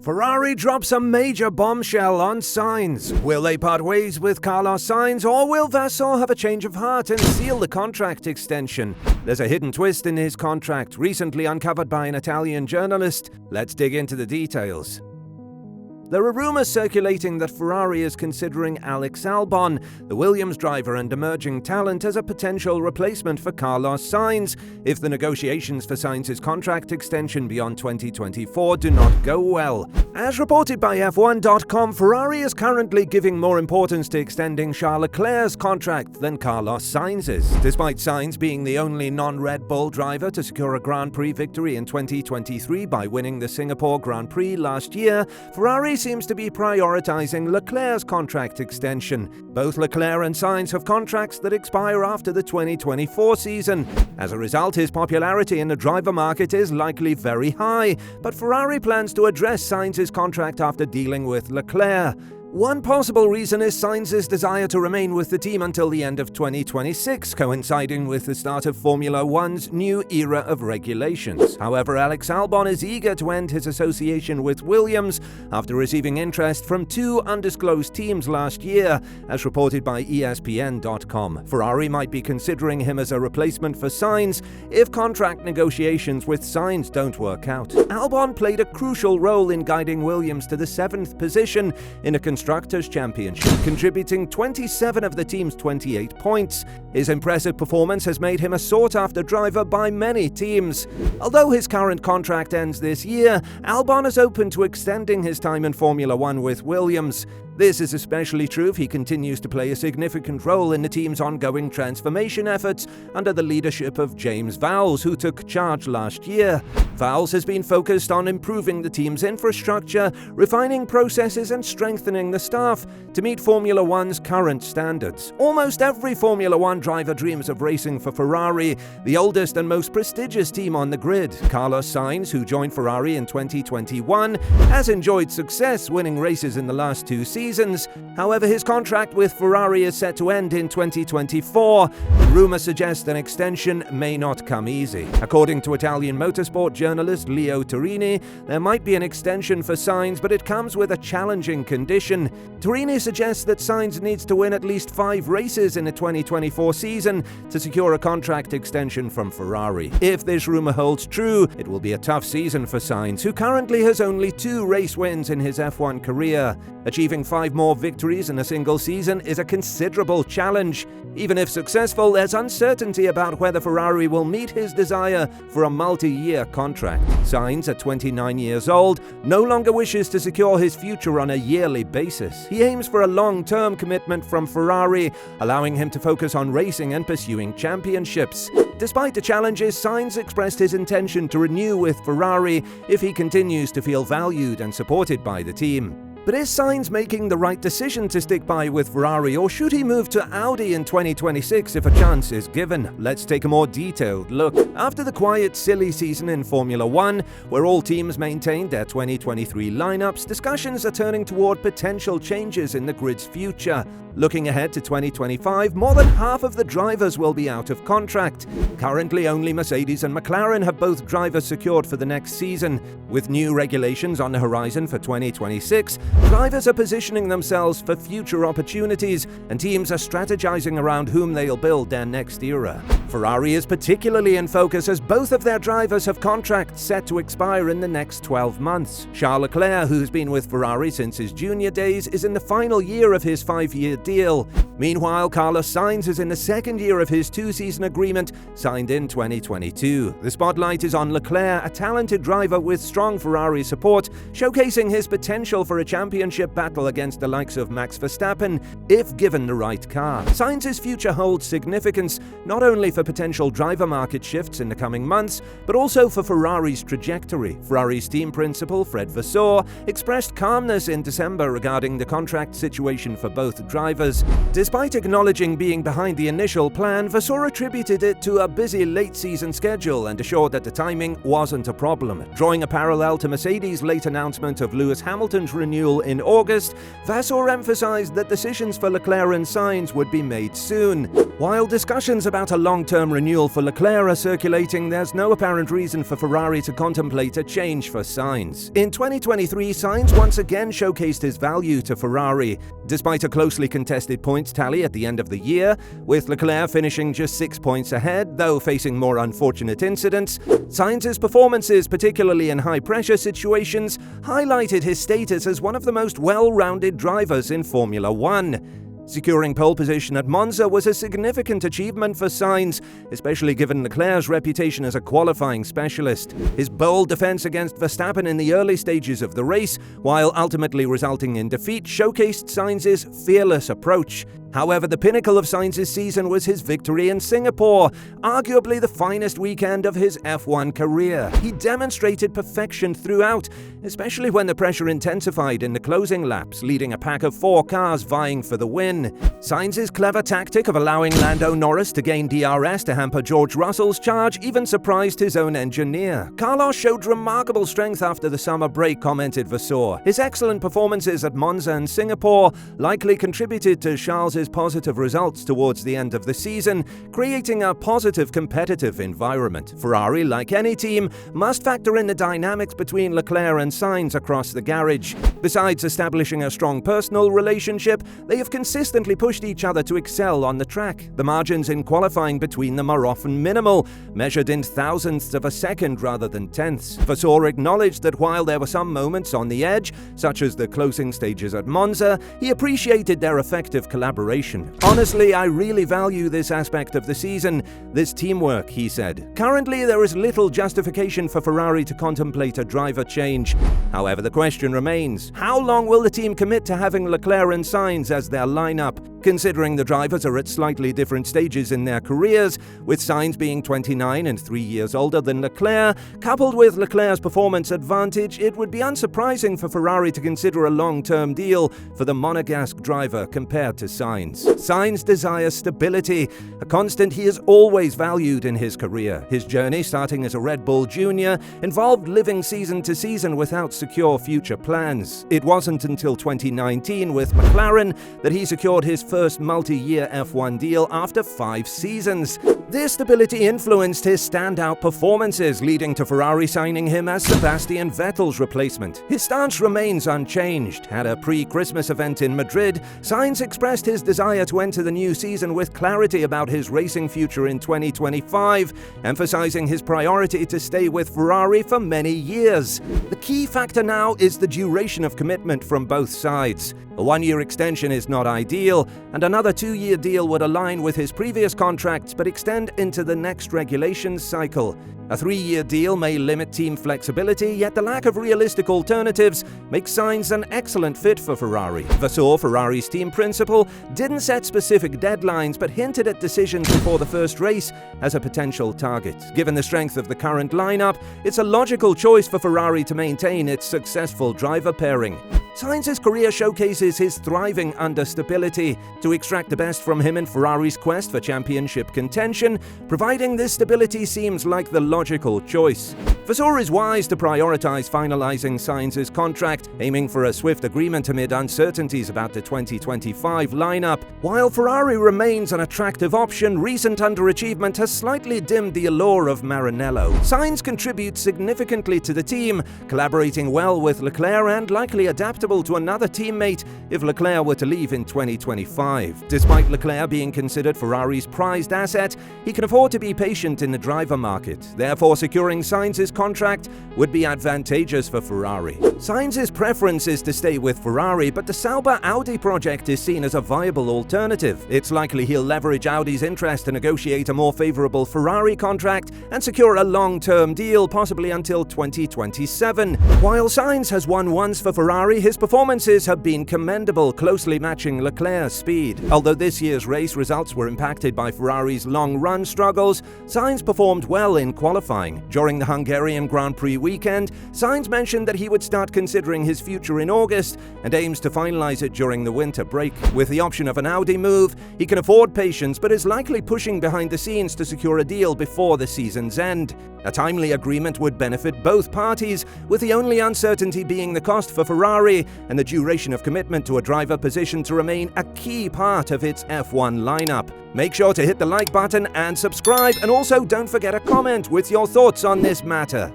Ferrari drops a major bombshell on Sainz. Will they part ways with Carlos Sainz, or will Vasseur have a change of heart and seal the contract extension? There's a hidden twist in his contract, recently uncovered by an Italian journalist. Let's dig into the details. There are rumors circulating that Ferrari is considering Albon, the Williams driver and emerging talent, as a potential replacement for Carlos Sainz if the negotiations for Sainz's contract extension beyond 2024 do not go well. As reported by F1.com, Ferrari is currently giving more importance to extending Charles Leclerc's contract than Carlos Sainz's. Despite Sainz being the only non-Red Bull driver to secure a Grand Prix victory in 2023 by winning the Singapore Grand Prix last year, Ferrari seems to be prioritizing Leclerc's contract extension. Both Leclerc and Sainz have contracts that expire after the 2024 season. As a result, his popularity in the driver market is likely very high, but Ferrari plans to address Sainz's contract after dealing with Leclerc. One possible reason is Sainz's desire to remain with the team until the end of 2026, coinciding with the start of Formula One's new era of regulations. However, Albon is eager to end his association with Williams after receiving interest from two undisclosed teams last year, as reported by ESPN.com. Ferrari might be considering him as a replacement for Sainz if contract negotiations with Sainz don't work out. Albon played a crucial role in guiding Williams to the 7th position in a Constructors' Championship, contributing 27 of the team's 28 points. His impressive performance has made him a sought-after driver by many teams. Although his current contract ends this year, Albon is open to extending his time in Formula One with Williams. This is especially true if he continues to play a significant role in the team's ongoing transformation efforts under the leadership of James Vowles, who took charge last year. Vowles has been focused on improving the team's infrastructure, refining processes and strengthening the staff to meet Formula One's current standards. Almost every Formula One driver dreams of racing for Ferrari, the oldest and most prestigious team on the grid. Carlos Sainz, who joined Ferrari in 2021, has enjoyed success winning races in the last 2 seasons. However, his contract with Ferrari is set to end in 2024, and rumors suggest an extension may not come easy. According to Italian motorsport journalist Leo Turini, there might be an extension for Sainz, but it comes with a challenging condition. Turini suggests that Sainz needs to win at least 5 races in the 2024 season to secure a contract extension from Ferrari. If this rumor holds true, it will be a tough season for Sainz, who currently has only 2 race wins in his F1 career. Achieving 5 more victories in a single season is a considerable challenge. Even if successful, there's uncertainty about whether Ferrari will meet his desire for a multi-year contract. Sainz, at 29 years old, no longer wishes to secure his future on a yearly basis. He aims for a long-term commitment from Ferrari, allowing him to focus on racing and pursuing championships. Despite the challenges, Sainz expressed his intention to renew with Ferrari if he continues to feel valued and supported by the team. But is Sainz making the right decision to stick by with Ferrari, or should he move to Audi in 2026 if a chance is given? Let's take a more detailed look. After the quiet, silly season in Formula One, where all teams maintained their 2023 lineups, discussions are turning toward potential changes in the grid's future. Looking ahead to 2025, more than half of the drivers will be out of contract. Currently, only Mercedes and McLaren have both drivers secured for the next season. With new regulations on the horizon for 2026, drivers are positioning themselves for future opportunities, and teams are strategizing around whom they'll build their next era. Ferrari is particularly in focus as both of their drivers have contracts set to expire in the next 12 months. Charles Leclerc, who's been with Ferrari since his junior days, is in the final year of his 5-year deal. Meanwhile, Carlos Sainz is in the 2nd year of his 2-season agreement signed in 2022. The spotlight is on Leclerc, a talented driver with strong Ferrari support, showcasing his potential for a championship battle against the likes of Max Verstappen if given the right car. Sainz's future holds significance not only for potential driver market shifts in the coming months, but also for Ferrari's trajectory. Ferrari's team principal, Fred Vasseur, expressed calmness in December regarding the contract situation for both drivers. Despite acknowledging being behind the initial plan, Vasseur attributed it to a busy late-season schedule and assured that the timing wasn't a problem. Drawing a parallel to Mercedes' late announcement of Lewis Hamilton's renewal renewal in August, Vasseur emphasized that decisions for Leclerc and Sainz would be made soon. While discussions about a long-term renewal for Leclerc are circulating, there's no apparent reason for Ferrari to contemplate a change for Sainz. In 2023, Sainz once again showcased his value to Ferrari. Despite a closely contested points tally at the end of the year, with Leclerc finishing just 6 points ahead, though facing more unfortunate incidents, Sainz's performances, particularly in high-pressure situations, highlighted his status as one of the most well-rounded drivers in Formula One. Securing pole position at Monza was a significant achievement for Sainz, especially given Leclerc's reputation as a qualifying specialist. His bold defense against Verstappen in the early stages of the race, while ultimately resulting in defeat, showcased Sainz's fearless approach. However, the pinnacle of Sainz's season was his victory in Singapore, arguably the finest weekend of his F1 career. He demonstrated perfection throughout, especially when the pressure intensified in the closing laps, leading a pack of 4 cars vying for the win. Sainz's clever tactic of allowing Lando Norris to gain DRS to hamper George Russell's charge even surprised his own engineer. Carlos showed remarkable strength after the summer break, commented Vasseur. His excellent performances at Monza and Singapore likely contributed to Charles's positive results towards the end of the season, creating a positive competitive environment. Ferrari, like any team, must factor in the dynamics between Leclerc and Sainz across the garage. Besides establishing a strong personal relationship, they have consistently pushed each other to excel on the track. The margins in qualifying between them are often minimal, measured in thousandths of a second rather than tenths. Vasseur acknowledged that while there were some moments on the edge, such as the closing stages at Monza, he appreciated their effective collaboration. Honestly, I really value this aspect of the season, this teamwork, he said. Currently, there is little justification for Ferrari to contemplate a driver change. However, the question remains, how long will the team commit to having Leclerc and Sainz as their lineup? Considering the drivers are at slightly different stages in their careers, with Sainz being 29 and 3 years older than Leclerc, coupled with Leclerc's performance advantage, it would be unsurprising for Ferrari to consider a long-term deal for the Monegasque driver compared to Sainz. Sainz desires stability, a constant he has always valued in his career. His journey, starting as a Red Bull junior, involved living season to season without secure future plans. It wasn't until 2019 with McLaren that he secured his first multi-year F1 deal after 5 seasons. This stability influenced his standout performances, leading to Ferrari signing him as Sebastian Vettel's replacement. His stance remains unchanged. At a pre-Christmas event in Madrid, Sainz expressed his desire to enter the new season with clarity about his racing future in 2025, emphasizing his priority to stay with Ferrari for many years. The key factor now is the duration of commitment from both sides. A 1-year extension is not ideal, and another 2-year deal would align with his previous contracts but extend into the next regulations cycle. A 3-year deal may limit team flexibility, yet the lack of realistic alternatives makes Sainz an excellent fit for Ferrari. Vasseur, Ferrari's team principal, didn't set specific deadlines but hinted at decisions before the first race as a potential target. Given the strength of the current lineup, it's a logical choice for Ferrari to maintain its successful driver pairing. Sainz's career showcases his thriving under stability. To extract the best from him in Ferrari's quest for championship contention, providing this stability seems like the logical choice. Vasseur is wise to prioritize finalizing Sainz's contract, aiming for a swift agreement amid uncertainties about the 2025 lineup. While Ferrari remains an attractive option, recent underachievement has slightly dimmed the allure of Maranello. Sainz contributes significantly to the team, collaborating well with Leclerc and likely adaptable to another teammate if Leclerc were to leave in 2025. Despite Leclerc being considered Ferrari's prized asset, he can afford to be patient in the driver market. Therefore, securing Sainz's contract would be advantageous for Ferrari. Sainz's preference is to stay with Ferrari, but the Sauber Audi project is seen as a viable alternative. It's likely he'll leverage Audi's interest to negotiate a more favorable Ferrari contract and secure a long-term deal, possibly until 2027. While Sainz has won once for Ferrari, his performances have been commendable, closely matching Leclerc's speed. Although this year's race results were impacted by Ferrari's long-run struggles, Sainz performed well in qualifying. During the Hungarian Grand Prix weekend, Sainz mentioned that he would start considering his future in August and aims to finalize it during the winter break. With the option of an Audi move, he can afford patience but is likely pushing behind the scenes to secure a deal before the season's end. A timely agreement would benefit both parties, with the only uncertainty being the cost for Ferrari, and the duration of commitment to a driver position to remain a key part of its F1 lineup. Make sure to hit the like button and subscribe, and also don't forget a comment with your thoughts on this matter.